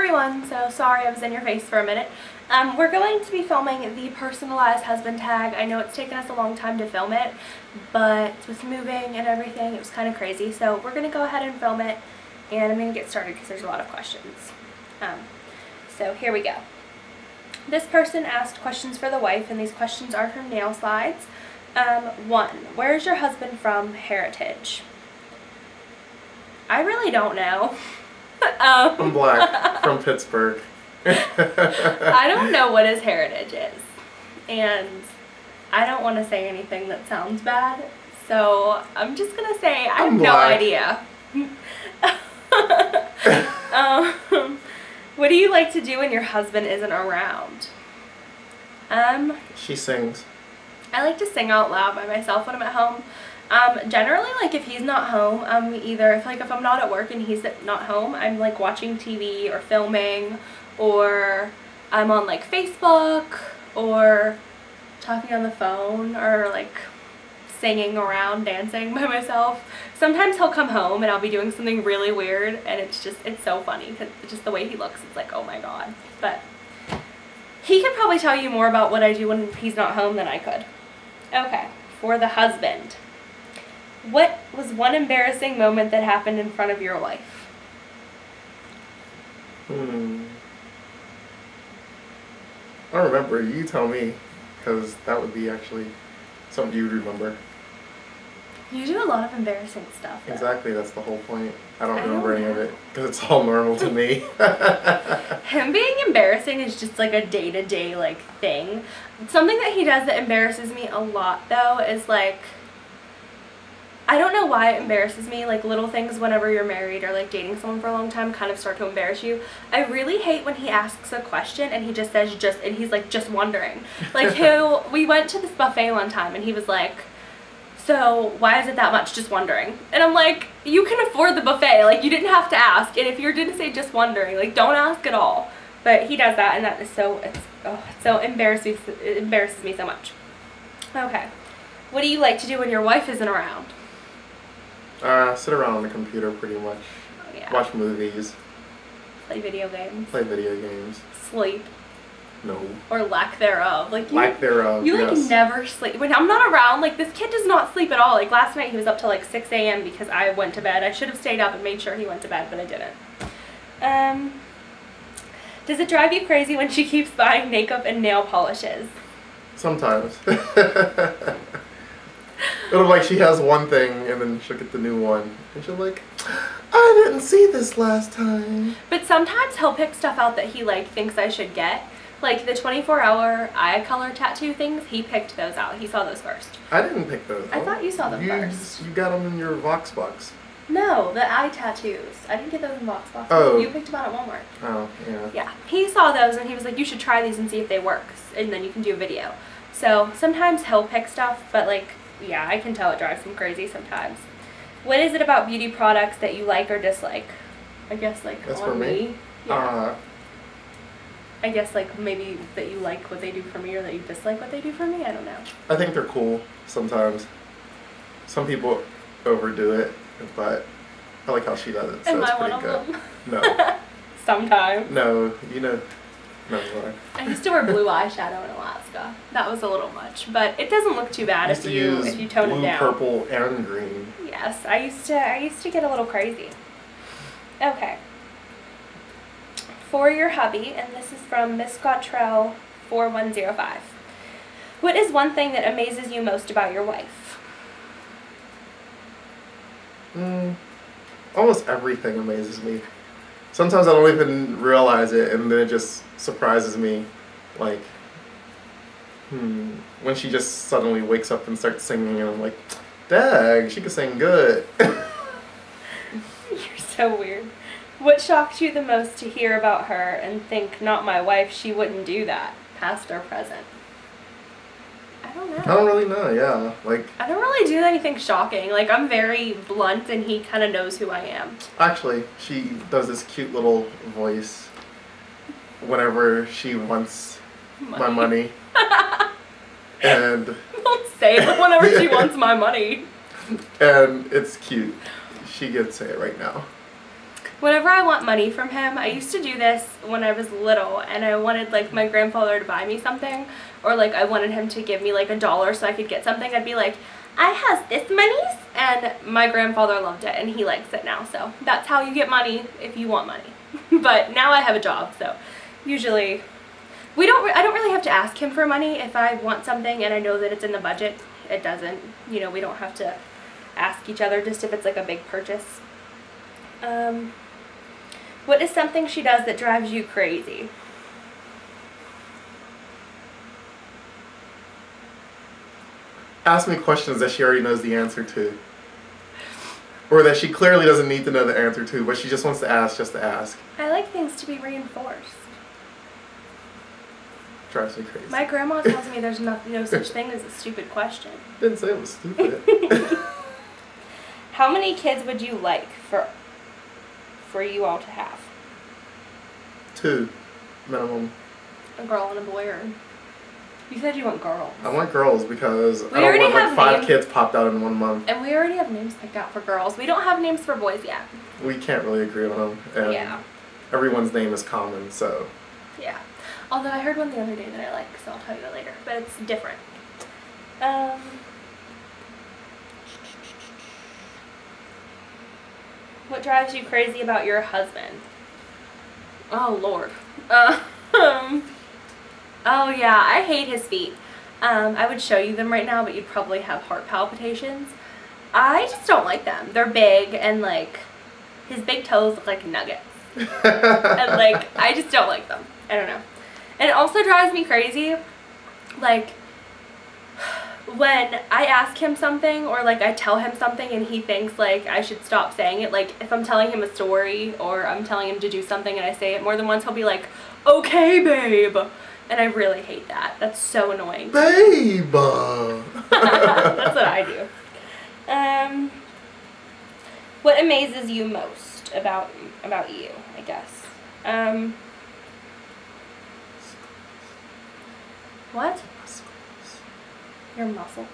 everyone, so sorry I was in your face for a minute. We're going to be filming the personalized husband tag. I know it's taken us a long time to film it, but with moving and everything, it was kind of crazy. So we're going to go ahead and film it, and I'm going to get started because there's a lot of questions. So here we go. This person asked questions for the wife, and these questions are from nail slides. 1. Where is your husband from? Heritage. I really don't know. I'm black, from Pittsburgh. I don't know what his heritage is, and I don't want to say anything that sounds bad, so I'm just going to say I have no idea. What do you like to do when your husband isn't around? She sings. I like to sing out loud by myself when I'm at home. Generally, like, if he's not home, either if I'm not at work and he's not home, I'm like watching TV or filming, or I'm on like Facebook or talking on the phone, or like singing around, dancing by myself. Sometimes he'll come home and I'll be doing something really weird, and it's so funny because just the way he looks, it's like, oh my god. But he could probably tell you more about what I do when he's not home than I could. Okay, for the husband. What was one embarrassing moment that happened in front of your wife? I don't remember. You tell me, because that would be actually something you'd remember. You do a lot of embarrassing stuff, though. Exactly, that's the whole point. I don't remember any of it, because it's all normal to me. Him being embarrassing is just like a day-to-day like thing. Something that he does that embarrasses me a lot, though, is like, I don't know why it embarrasses me, like little things whenever you're married or like dating someone for a long time kind of start to embarrass you. I really hate when he asks a question and he just says and he's like, just wondering. Like, we went to this buffet one time and he was like, so why is it that much? Just wondering. And I'm like, you can afford the buffet, like you didn't have to ask, and if you didn't say just wondering, like don't ask at all. But he does that, and that is so embarrassing. It embarrasses me so much. Okay, what do you like to do when your wife isn't around? Sit around on the computer pretty much. Oh, yeah. Watch movies. Play video games. Play video games. Sleep. No. Or lack thereof. Like lack thereof, you like yes. never sleep. When I'm not around, like this kid does not sleep at all. Like last night he was up till like 6 a.m. because I went to bed. I should have stayed up and made sure he went to bed, but I didn't. Does it drive you crazy when she keeps buying makeup and nail polishes? Sometimes. It'll like she has one thing and then she'll get the new one and she'll like, I didn't see this last time. But sometimes he'll pick stuff out that he like thinks I should get. Like the 24-hour eye color tattoo things, he picked those out. He saw those first. I didn't pick those. I thought you saw them first. You got them in your Vox box. No, the eye tattoos. I didn't get those in Vox box. Oh. You picked them out at Walmart. Oh, yeah. Yeah. He saw those and he was like, you should try these and see if they work. And then you can do a video. So sometimes he'll pick stuff, but like, yeah, I can tell it drives him crazy sometimes. What is it about beauty products that you like or dislike? I guess like that's on for me. Yeah. I guess like maybe that you like what they do for me or that you dislike what they do for me. I don't know. I think they're cool sometimes. Some people overdo it, but I like how she does it. So Am it's I pretty one good. of them? No. Sometimes. No, you know. No, sorry. I used to wear blue eyeshadow in Alaska. That was a little much, but it doesn't look too bad if you tone it down. Blue, purple, and green. Yes, I used to get a little crazy. Okay. For your hubby, and this is from Miss Cottrell 4105. What is one thing that amazes you most about your wife? Almost everything amazes me. Sometimes I don't even realize it, and then it just surprises me. Like, when she just suddenly wakes up and starts singing, and I'm like, dag, she can sing good. You're so weird. What shocked you the most to hear about her and think, not my wife, she wouldn't do that, past or present? I don't know. I don't really know, yeah. Like, I don't really do anything shocking. Like, I'm very blunt and he kind of knows who I am. Actually, she does this cute little voice whenever she wants my money. And don't say it whenever she wants my money. And it's cute. She could say it right now. Whenever I want money from him, I used to do this when I was little, and I wanted like my grandfather to buy me something, or like I wanted him to give me like $1 so I could get something. I'd be like, I has this monies, and my grandfather loved it, and he likes it now. So that's how you get money if you want money. But now I have a job, so usually I don't really have to ask him for money if I want something and I know that it's in the budget. It doesn't, you know, we don't have to ask each other just if it's like a big purchase. What is something she does that drives you crazy? Ask me questions that she already knows the answer to. Or that she clearly doesn't need to know the answer to, but she just wants to ask just to ask. I like things to be reinforced. Drives me crazy. My grandma tells me there's no such thing as a stupid question. Didn't say it was stupid. How many kids would you like for you all to have? 2 minimum. A girl and a boy, or you said you want girls. I want girls because I don't already want like have 5 names. kids popped out in 1 month. And we already have names picked out for girls. We don't have names for boys yet. We can't really agree on them. And Yeah. everyone's name is common, so. Yeah. Although I heard one the other day that I like, so I'll tell you that later. But it's different. What drives you crazy about your husband? Oh, Lord. Oh, yeah, I hate his feet. I would show you them right now, but you'd probably have heart palpitations. I just don't like them. They're big, and, like, his big toes look like nuggets. And, like, I just don't like them. I don't know. And it also drives me crazy, like, when I ask him something or like I tell him something and he thinks like I should stop saying it. Like if I'm telling him a story or I'm telling him to do something and I say it more than once, he'll be like, okay, babe. And I really hate that. That's so annoying. Babe! That's what I do. What amazes you most about you, I guess? What? Your muscles.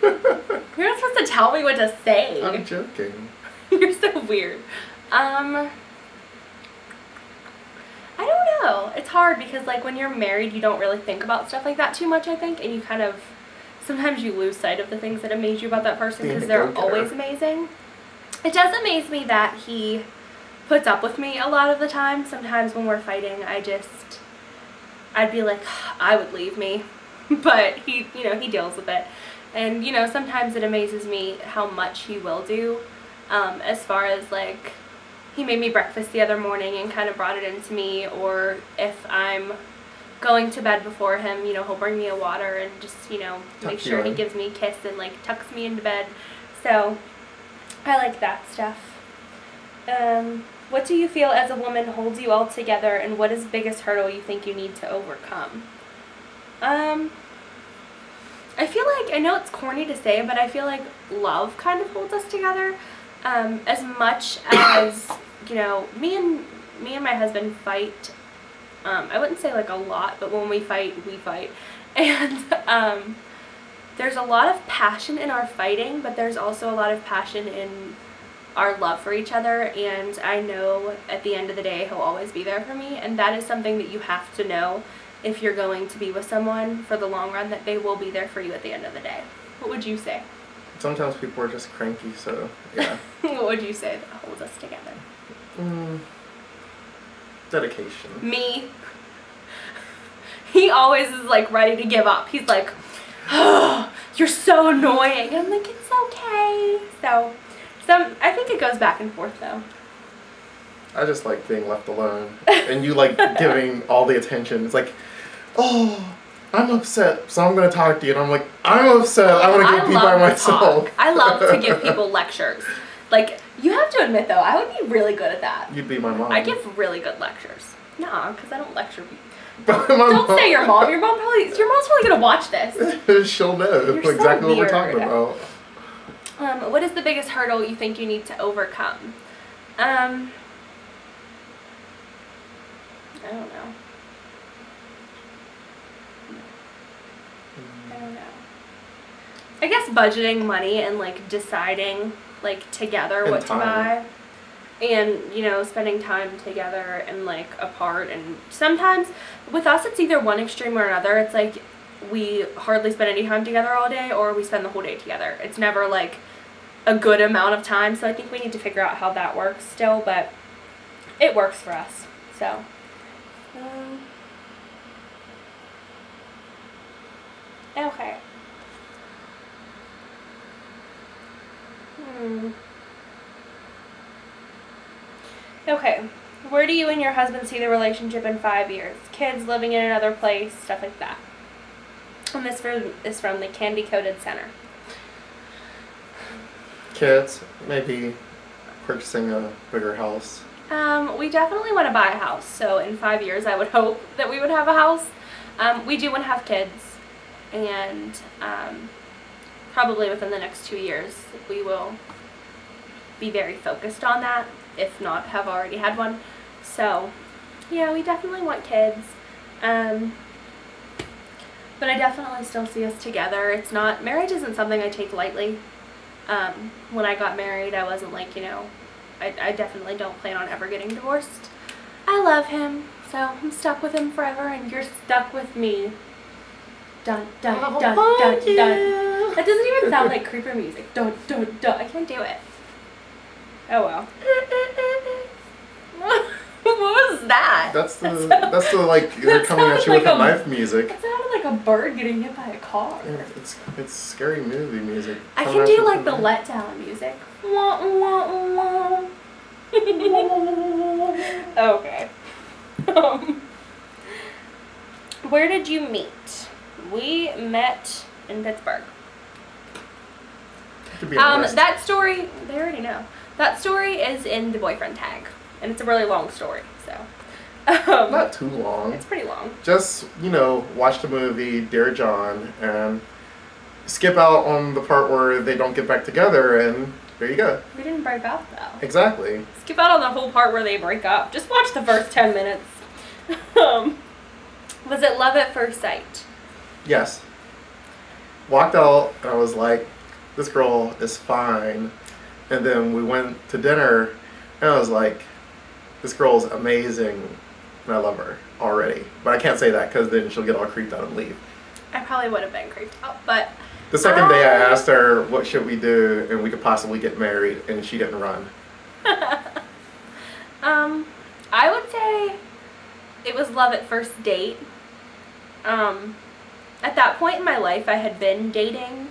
You're not supposed to tell me what to say. I'm joking. You're so weird. I don't know. It's hard because like when you're married, you don't really think about stuff like that too much, I think, and you kind of sometimes you lose sight of the things that amaze you about that person because they're always amazing. It does amaze me that he puts up with me a lot of the time. Sometimes when we're fighting, I'd be like, I would leave me. But he, you know, he deals with it. And, you know, sometimes it amazes me how much he will do. As far as, like, he made me breakfast the other morning and kind of brought it into me. Or if I'm going to bed before him, you know, he'll bring me a water and just, you know, make sure he gives me a kiss and, like, tucks me into bed. So, I like that stuff. What do you feel as a woman holds you all together, and what is the biggest hurdle you think you need to overcome? I feel like, I know it's corny to say, but I feel like love kind of holds us together. As much as, you know, me and my husband fight, I wouldn't say like a lot, but when we fight, we fight. And, there's a lot of passion in our fighting, but there's also a lot of passion in our love for each other, and I know at the end of the day he'll always be there for me, and that is something that you have to know if you're going to be with someone for the long run, that they will be there for you at the end of the day. What would you say? Sometimes people are just cranky, so yeah. What would you say that holds us together? Dedication. Me. He always is like ready to give up. He's like, oh, you're so annoying. And I'm like, it's okay. So I think it goes back and forth though. I just like being left alone. And you like giving all the attention. It's like, oh, I'm upset, so I'm going to talk to you. And I'm like, I'm upset. I want to be by myself. I love to give people lectures. Like, you have to admit though, I would be really good at that. You'd be my mom. I give really good lectures. Nah, because I don't lecture people. Don't say your mom. Your mom's probably gonna watch this. She'll know You're exactly so what we're talking about. What is the biggest hurdle you think you need to overcome? I don't know. I guess budgeting money and like deciding like together what to buy. and, you know, spending time together and like apart. And sometimes with us it's either one extreme or another. It's like we hardly spend any time together all day, or we spend the whole day together. It's never like a good amount of time, so I think we need to figure out how that works still, but it works for us. So okay. Okay, where do you and your husband see the relationship in 5 years? Kids, living in another place, stuff like that. And this is from the Candy Coated Center. Kids, maybe purchasing a bigger house. We definitely want to buy a house, so in 5 years I would hope that we would have a house. We do want to have kids, and probably within the next 2 years we will be very focused on that, if not have already had one. So yeah, we definitely want kids, but I definitely still see us together. It's not, marriage isn't something I take lightly. When I got married, I wasn't like, you know, I definitely don't plan on ever getting divorced. I love him, so I'm stuck with him forever, and you're stuck with me. Dun dun dun dun dun dun. That doesn't even sound like creeper music. Dun dun dun. I can't do it. Oh well. What was that? That's the like they're coming at you with a knife music. It sounded like a bird getting hit by a car. Yeah, it's scary movie music. I can do like the letdown music. Wah, wah, wah. Okay. Where did you meet? We met in Pittsburgh. That story, they already know. That story is in the boyfriend tag, and it's a really long story, so. Not too long. It's pretty long. Just, you know, watch the movie Dear John and skip out on the part where they don't get back together, and there you go. We didn't break up, though. Exactly. Skip out on the whole part where they break up. Just watch the first 10 minutes. Was it love at first sight? Yes. Walked out, and I was like, this girl is fine. And then we went to dinner, and I was like, this girl's amazing, and I love her already. But I can't say that, because then she'll get all creeped out and leave. I probably would have been creeped out, but... The second day I asked her, what should we do, and we could possibly get married, and she didn't run. I would say it was love at first date. At that point in my life, I had been dating,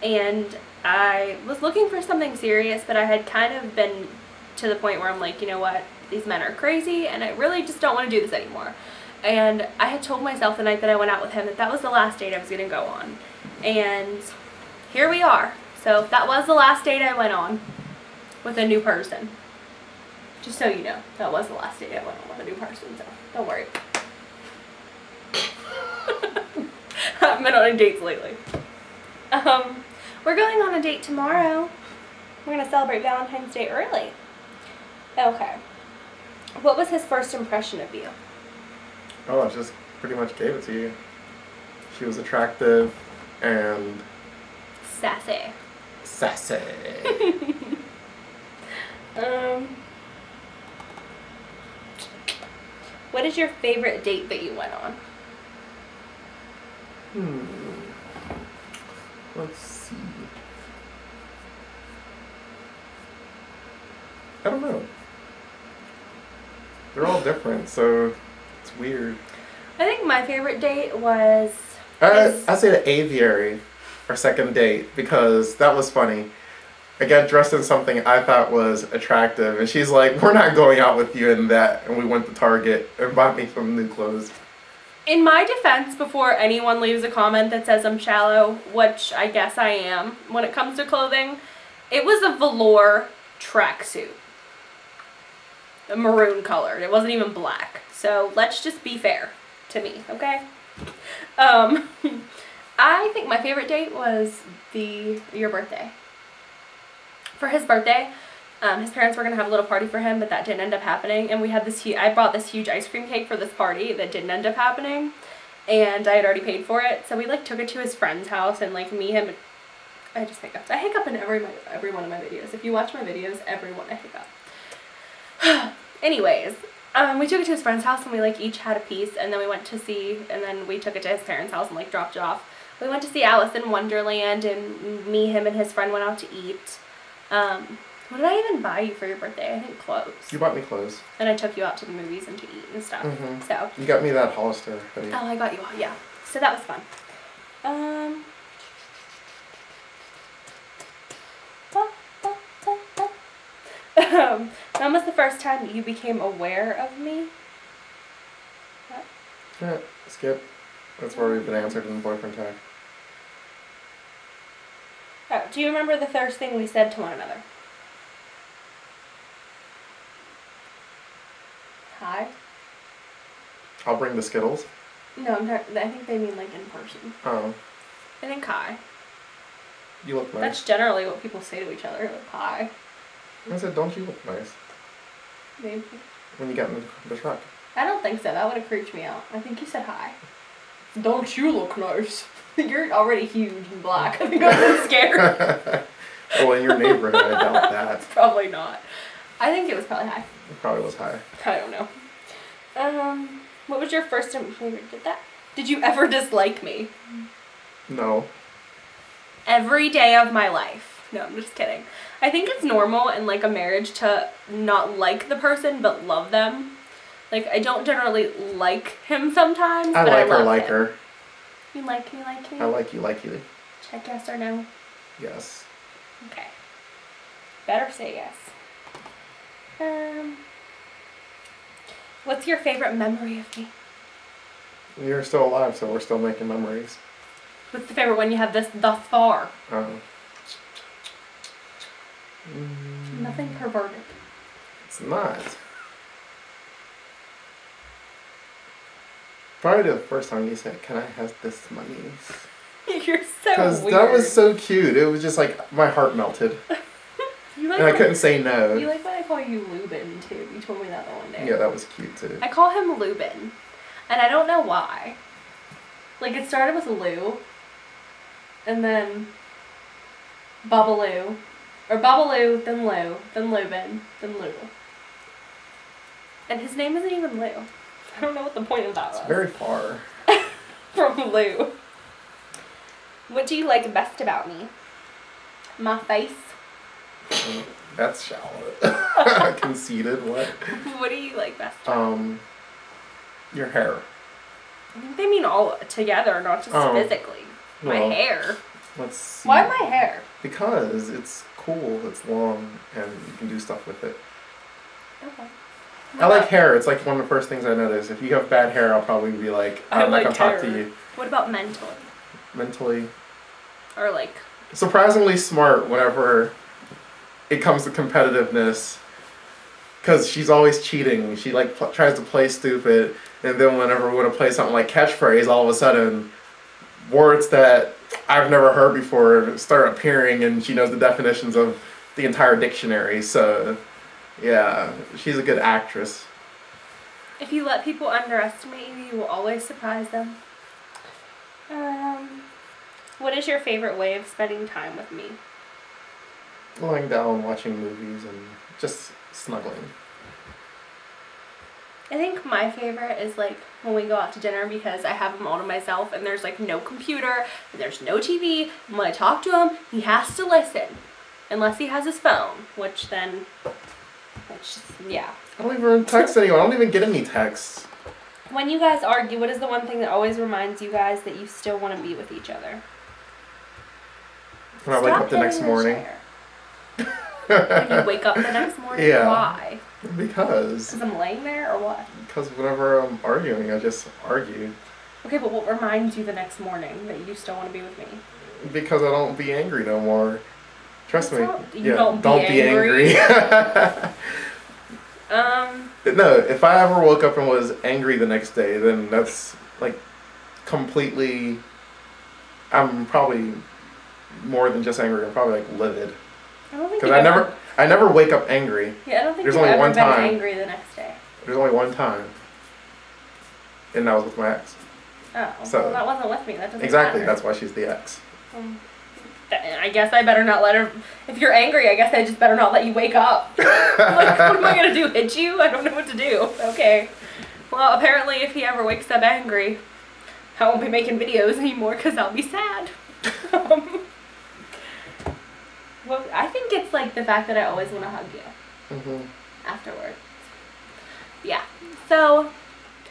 and I was looking for something serious, but I had kind of been to the point where I'm like, you know what, these men are crazy, and I really just don't want to do this anymore. And I had told myself the night that I went out with him that that was the last date I was going to go on. And here we are. So that was the last date I went on with a new person. Just so you know, that was the last date I went on with a new person, so don't worry. I haven't been on any dates lately. We're going on a date tomorrow. We're going to celebrate Valentine's Day early. Okay. What was his first impression of you? Oh, I just pretty much gave it to you. She was attractive and... sassy. Sassy. What is your favorite date that you went on? Let's see. I don't know. They're all different, so it's weird. I think my favorite date was... I say the aviary, our second date, because that was funny. I got dressed in something I thought was attractive, and she's like, we're not going out with you in that, and we went to Target and bought me some new clothes. In my defense, before anyone leaves a comment that says I'm shallow, which I guess I am when it comes to clothing, it was a velour tracksuit. A maroon colored. It wasn't even black. So let's just be fair to me, okay? I think my favorite date was your birthday. For his birthday, his parents were going to have a little party for him, but that didn't end up happening. And we had this I bought this huge ice cream cake for this party that didn't end up happening. And I had already paid for it. So we like took it to his friend's house, and like him, I just hiccuped. I hiccup in every one of my videos. If you watch my videos, every one I hiccup. Anyways, we took it to his friend's house and we like each had a piece, and then we went to see, and then we took it to his parents' house and like dropped it off. We went to see Alice in Wonderland, and me, him, and his friend went out to eat. What did I even buy you for your birthday? I think clothes. You bought me clothes. And I took you out to the movies and to eat and stuff. Mm-hmm. So. You got me that Hollister hoodie. Oh, I got you, yeah. So that was fun. When was the first time you became aware of me? What? Yeah, skip. That's where we've been answered in the boyfriend tag. Oh, do you remember the first thing we said to one another? Hi? I'll bring the Skittles. No, I think they mean like in person. Oh. I think hi. You look nice. That's generally what people say to each other, like hi. I said, don't you look nice? Maybe. When you got in the truck. I don't think so. That would have creeped me out. I think you said hi. Don't you look nice? You're already huge and black. I think I'm a little scared. Well, in your neighborhood, I doubt that. Probably not. I think it was probably hi. It probably was high. I don't know. What was your first time? Did you ever dislike me? No. Every day of my life. No, I'm just kidding. I think it's normal in like a marriage to not like the person but love them. Like, I don't generally like him sometimes, but I love him. her. You like me, like me? I like you. Check yes or no. Yes. Okay. Better say yes. What's your favorite memory of me? You're still alive, so we're still making memories. What's the favorite one you have thus far? Nothing perverted. It's not. Probably the first time you said, "Can I have this money?" You're so Because weird. that was so cute. It was just like, my heart melted. You like and I couldn't say no. You like when I call you Lubin, too. You told me that the one day. Yeah, that was cute, too. I call him Lubin. And I don't know why. Like, it started with Lou. And then Babaloo. Or Babaloo, then Lou, then Lubin, then Lou. And his name isn't even Lou. I don't know what the point of that was. It's very far. From Lou. What do you like best about me? My face. That's shallow. Conceited, what? What do you like best about me? Your hair. I think they mean all together, not just physically. My hair. Let's see. Why my hair? Because it's cool, it's long, and you can do stuff with it. Okay. I like hair. It's like one of the first things I notice. If you have bad hair, I'll probably be like, I'm not going to talk to you. What about mentally? Mentally. Or like... Surprisingly smart whenever it comes to competitiveness. Because she's always cheating. She like tries to play stupid. And then whenever we want to play something like catchphrase, all of a sudden, words that I've never heard before start appearing, and she knows the definitions of the entire dictionary. So... yeah, she's a good actress. If you let people underestimate you, you will always surprise them. What is your favorite way of spending time with me? Lying down, watching movies, and just snuggling. I think my favorite is like when we go out to dinner, because I have him all to myself and there's like no computer and there's no TV. And when I talk to him, he has to listen. Unless he has his phone, which then... it's just, yeah. I don't even text anyone. I don't even get any texts. When you guys argue, what is the one thing that always reminds you guys that you still want to be with each other? When I wake up the next morning. When you wake up the next morning? Yeah. Why? Because I'm laying there, or what? Because whenever I'm arguing, I just argue. Okay, but what reminds you the next morning that you still want to be with me? Because I don't be angry no more. Trust me. Don't be angry. No, if I ever woke up and was angry the next day, then that's like completely... I'm probably more than just angry. I'm probably like livid. I don't think Because I never wake up angry. Yeah, I don't think There's you've only ever one been time. angry the next day. There's only one time. And that was with my ex. Oh, So, well, that wasn't with me. That doesn't exactly, matter. that's why she's the ex. I guess I better not let her. If you're angry, I guess I just better not let you wake up. Like, what am I gonna do? Hit you? I don't know what to do. Okay. Well, apparently, if he ever wakes up angry, I won't be making videos anymore because I'll be sad. Well, I think it's like the fact that I always want to hug you afterwards. Yeah. So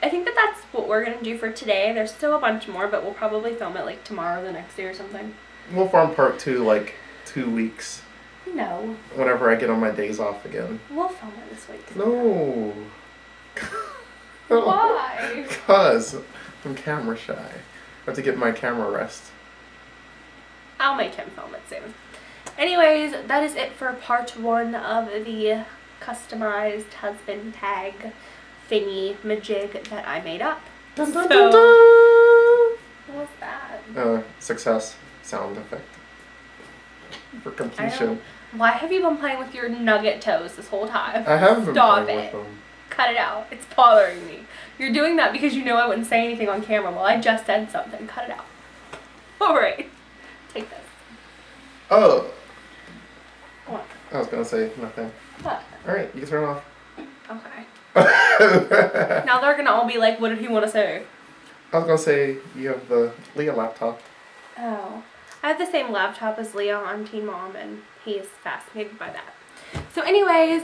I think that that's what we're gonna do for today. There's still a bunch more, but we'll probably film it like tomorrow or the next day or something. We'll film part 2 like 2 weeks. No. Whenever I get on my days off again. We'll film it this week. No. Why? Because I'm camera shy. I have to get my camera rest. I'll make him film it soon. Anyways, that is it for part 1 of the customized husband tag thingy majig that I made up. Dun, dun, dun, dun. What was that? Success sound effect. For completion. Why have you been playing with your nugget toes this whole time? I haven't been Stop playing it. with them. Cut it out. It's bothering me. You're doing that because you know I wouldn't say anything on camera. Well, I just said something. Cut it out. Alright. Take this. Oh. What? I was gonna say nothing. What? Alright, you can turn it off. Okay. Now they're gonna all be like, what did he want to say? I was gonna say, you have the Leah laptop. Oh. I have the same laptop as Leah on Teen Mom, and he is fascinated by that. So anyways,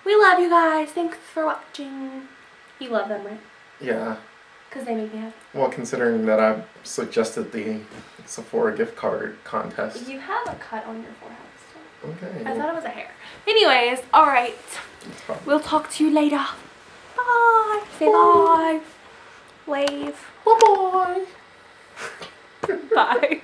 we love you guys. Thanks for watching. You love them, right? Yeah. Because they make me happy. Well, considering that I suggested the Sephora gift card contest. You have a cut on your forehead still. Okay. I thought it was a hair. Anyways, alright. We'll talk to you later. Bye. Say bye. Wave. Bye-bye. Bye.